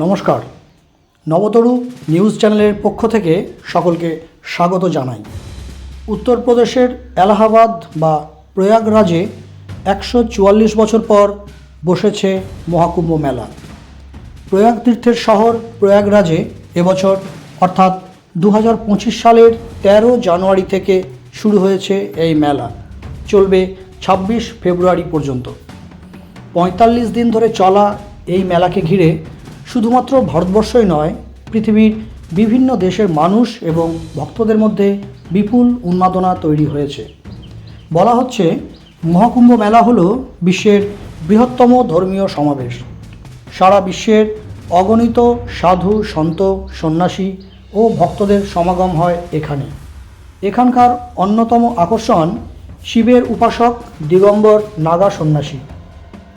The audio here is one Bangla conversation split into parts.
নমস্কার, নবতরু নিউজ চ্যানেলের পক্ষ থেকে সকলকে স্বাগত জানাই। উত্তরপ্রদেশের এলাহাবাদ বা প্রয়াগরাজে 144 বছর পর বসেছে মহাকুম্ভ মেলা। প্রয়াগ তীর্থের শহর প্রয়াগরাজে এবছর অর্থাৎ 2025 সালের 13 জানুয়ারি থেকে শুরু হয়েছে এই মেলা, চলবে 26 ফেব্রুয়ারি পর্যন্ত। 45 দিন ধরে চলা এই মেলাকে ঘিরে শুধুমাত্র ভারতবর্ষই নয়, পৃথিবীর বিভিন্ন দেশের মানুষ এবং ভক্তদের মধ্যে বিপুল উন্মাদনা তৈরি হয়েছে। বলা হচ্ছে মহাকুম্ভ মেলা হলো বিশ্বের বৃহত্তম ধর্মীয় সমাবেশ। সারা বিশ্বের অগণিত সাধু, সন্ত, সন্ন্যাসী ও ভক্তদের সমাগম হয় এখানে। এখানকার অন্যতম আকর্ষণ শিবের উপাসক দিগম্বর নাগা সন্ন্যাসী।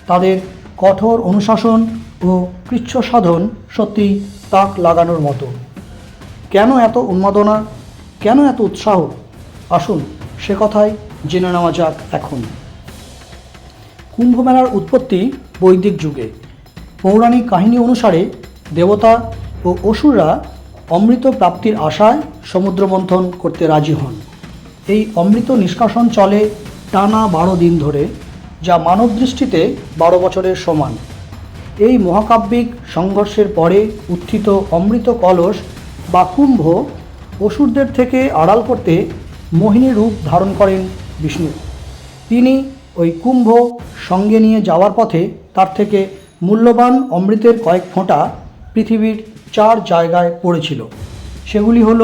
তাদের কঠোর অনুশাসন ও কৃচ্ছ সাধন সত্যি তাক লাগানোর মতো। কেন এত উন্মাদনা, কেন এত উৎসাহ? আসুন সে কথাই জেনে নেওয়া যাক এখন। কুম্ভ মেলার উৎপত্তি বৈদিক যুগে। পৌরাণিক কাহিনী অনুসারে দেবতা ও অসুররা অমৃত প্রাপ্তির আশায় সমুদ্র মন্থন করতে রাজি হন। এই অমৃত নিষ্কাশন চলে টানা 12 দিন ধরে, যা মানব দৃষ্টিতে 12 বছরের সমান। এই মহাকাব্যিক সংঘর্ষের পরে উত্থিত অমৃত কলস বা কুম্ভ অসুরদের থেকে আড়াল করতে মোহিনী রূপ ধারণ করেন বিষ্ণু। তিনি ওই কুম্ভ সঙ্গে নিয়ে যাওয়ার পথে তার থেকে মূল্যবান অমৃতের কয়েক ফোঁটা পৃথিবীর 4 জায়গায় পড়েছিল। সেগুলি হল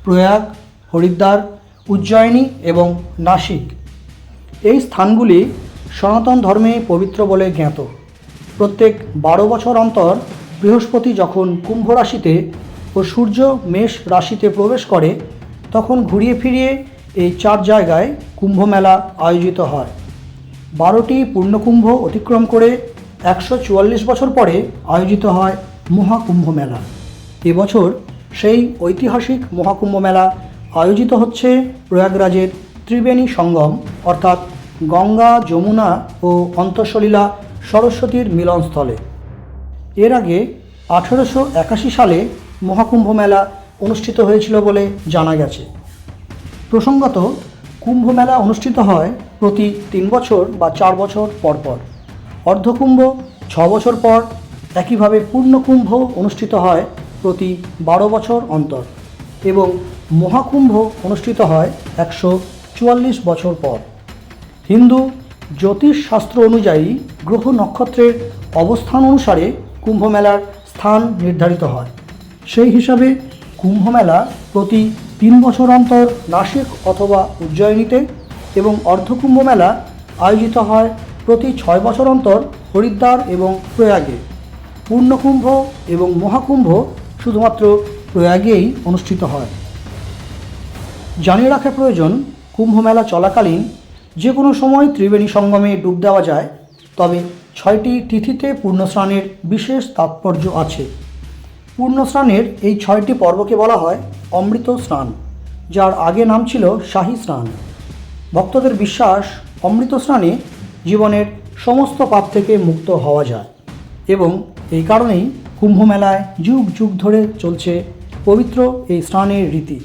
প্রয়াগ, হরিদ্বার, উজ্জয়িনী এবং নাসিক। এই স্থানগুলি সনাতন ধর্মে পবিত্র বলে জ্ঞাত। প্রত্যেক 12 বছর অন্তর বৃহস্পতি যখন কুম্ভ রাশিতে ও সূর্য মেষ রাশিতে প্রবেশ করে, তখন ঘুরিয়ে ফিরিয়ে এই 4 জায়গায় কুম্ভ মেলা আয়োজিত হয়। 12টি পূর্ণকুম্ভ অতিক্রম করে 144 বছর পরে আয়োজিত হয় মহাকুম্ভ মেলা। এবছর সেই ঐতিহাসিক মহাকুম্ভ মেলা আয়োজিত হচ্ছে প্রয়াগরাজের ত্রিবেণী সঙ্গম অর্থাৎ গঙ্গা, যমুনা ও অন্তঃসলীলা সরস্বতীর মিলনস্থলে। এর আগে 1881 সালে মহাকুম্ভ মেলা অনুষ্ঠিত হয়েছিল বলে জানা গেছে। প্রসঙ্গত, কুম্ভ মেলা অনুষ্ঠিত হয় প্রতি 3 বছর বা 4 বছর পর পর। অর্ধকুম্ভ 6 বছর পর, একইভাবে পূর্ণকুম্ভ অনুষ্ঠিত হয় প্রতি 12 বছর অন্তর এবং মহাকুম্ভ অনুষ্ঠিত হয় 144 বছর পর। হিন্দু জ্যোতিষশাস্ত্র অনুযায়ী গ্রহ নক্ষত্রের অবস্থান অনুসারে কুম্ভ মেলার স্থান নির্ধারিত হয়। সেই হিসাবে কুম্ভ মেলা প্রতি 3 বছর অন্তর নাসিক অথবা উজ্জয়িনীতে এবং অর্ধকুম্ভ মেলা আয়োজিত হয় প্রতি 6 বছর অন্তর হরিদ্বার এবং প্রয়াগে। পূর্ণকুম্ভ এবং মহাকুম্ভ শুধুমাত্র প্রয়াগেই অনুষ্ঠিত হয়। জানিয়ে রাখা প্রয়োজন, কুম্ভ মেলা চলাকালীন যে কোনো সময় ত্রিবেণী সঙ্গমে ডুব দেওয়া যায়, তবে 6টি তিথিতে পূর্ণস্নানের বিশেষ তাৎপর্য আছে। পূর্ণস্নানের এই 6টি পর্বকে বলা হয় অমৃত স্নান, যার আগে নাম ছিল শাহী স্নান। ভক্তদের বিশ্বাস, অমৃত স্নানে জীবনের সমস্ত পাপ থেকে মুক্ত হওয়া যায় এবং এই কারণেই কুম্ভ মেলায় যুগ যুগ ধরে চলছে পবিত্র এই স্নানের রীতি।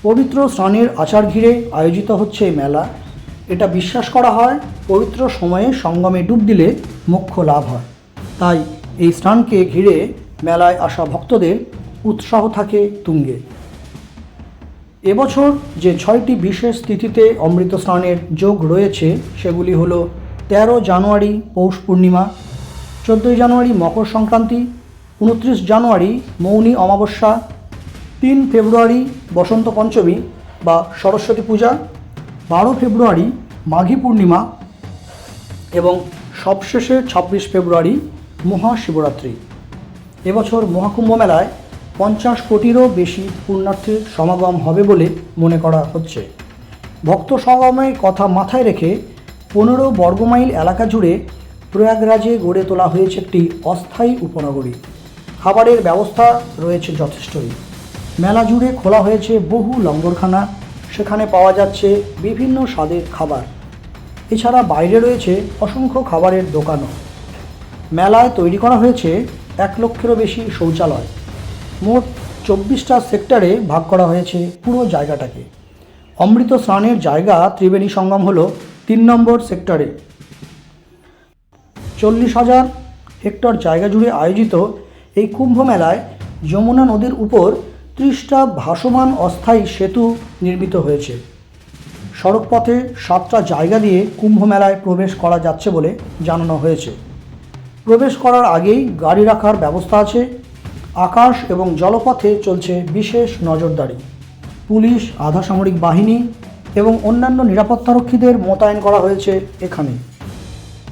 পবিত্র স্নানের আচার ঘিরে আয়োজিত হচ্ছে এই মেলা। এটা বিশ্বাস করা হয় পবিত্র সময়ে সঙ্গমে ডুব দিলে মোক্ষ লাভ হয়। তাই এই স্নানকে ঘিরে মেলায় আসা ভক্তদের উৎসাহ থাকে তুঙ্গে। এবছর যে 6টি বিশেষ তিথিতে অমৃত স্নানের যোগ রয়েছে সেগুলি হল 13 জানুয়ারি পৌষ পূর্ণিমা, 14 জানুয়ারি মকর সংক্রান্তি, 29 জানুয়ারি মৌনী অমাবস্যা, 3 ফেব্রুয়ারি বসন্ত পঞ্চমী বা সরস্বতী পূজা, 12 ফেব্রুয়ারি মাঘী পূর্ণিমা এবং সবশেষে 26 ফেব্রুয়ারি মহাশিবরাত্রি। এবছর মহাকুম্ভ মেলায় 50 কোটিরও বেশি পুণ্যার্থীর সমাগম হবে বলে মনে করা হচ্ছে। ভক্ত সমাগমের কথা মাথায় রেখে 15 বর্গমাইল এলাকা জুড়ে প্রয়াগরাজে গড়ে তোলা হয়েছে একটি অস্থায়ী উপনগরী। খাবারের ব্যবস্থা রয়েছে যথেষ্টই। মেলা জুড়ে খোলা হয়েছে বহু লঙ্গরখানা, সেখানে পাওয়া যাচ্ছে বিভিন্ন স্বাদের খাবার। এছাড়া বাইরে রয়েছে অসংখ্য খাবারের দোকানও। মেলায় তৈরি করা হয়েছে 1 লক্ষেরও বেশি শৌচালয়। মোট 24টা সেক্টরে ভাগ করা হয়েছে পুরো জায়গাটাকে। অমৃত স্নানের জায়গা ত্রিবেণী সঙ্গম হল 3 নম্বর সেক্টরে। 40,000 হেক্টর জায়গা জুড়ে আয়োজিত এই কুম্ভ মেলায় যমুনা নদীর উপর 30টা ভাসমান অস্থায়ী সেতু নির্মিত হয়েছে। সড়কপথে 7টা জায়গা দিয়ে কুম্ভ মেলায় প্রবেশ করা যাচ্ছে বলে জানানো হয়েছে। প্রবেশ করার আগেই গাড়ি রাখার ব্যবস্থা আছে। আকাশ এবং জলপথে চলছে বিশেষ নজরদারি। পুলিশ, আধা সামরিক বাহিনী এবং অন্যান্য নিরাপত্তারক্ষীদের মোতায়েন করা হয়েছে এখানে।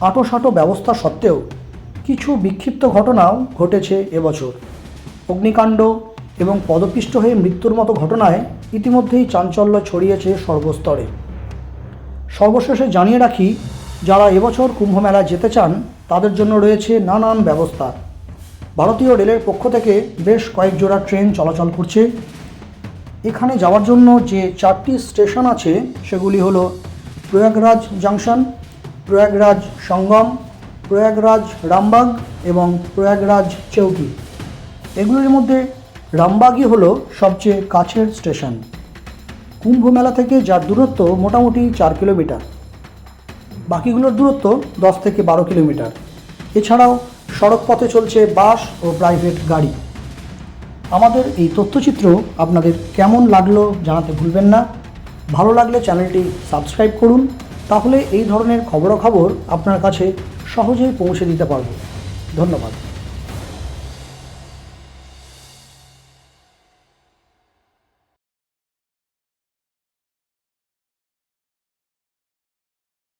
আঁটোসাঁটো ব্যবস্থা সত্ত্বেও কিছু বিক্ষিপ্ত ঘটনাও ঘটেছে এবছর। অগ্নিকাণ্ড এবং পদপিষ্ট হয়ে মৃত্যুর মতো ঘটনায় ইতিমধ্যেই চাঞ্চল্য ছড়িয়েছে সর্বস্তরে। সর্বশেষে জানিয়ে রাখি, যারা এবছর কুম্ভ মেলায় যেতে চান তাদের জন্য রয়েছে নানান ব্যবস্থা। ভারতীয় রেলের পক্ষ থেকে বেশ কয়েক জোড়া ট্রেন চলাচল করছে। এখানে যাওয়ার জন্য যে 4টি স্টেশন আছে সেগুলি হলো প্রয়াগরাজ জংশন, প্রয়াগরাজ সঙ্গম, প্রয়াগরাজ রামবাগ এবং প্রয়াগরাজ চৌকি। এগুলির মধ্যে রামবাগই হলো সবচেয়ে কাছের স্টেশন। কুম্ভ মেলা থেকে যার দূরত্ব মোটামুটি 4 কিলোমিটার, বাকিগুলোর দূরত্ব 10 থেকে 12 কিলোমিটার। এছাড়াও সড়ক পথে চলছে বাস ও প্রাইভেট গাড়ি। আমাদের এই তথ্যচিত্র আপনাদের কেমন লাগলো জানাতে ভুলবেন না। ভালো লাগলে চ্যানেলটি সাবস্ক্রাইব করুন, তাহলে এই ধরনের খবরাখবর আপনার কাছে সহজেই পৌঁছে দিতে পারব। ধন্যবাদ।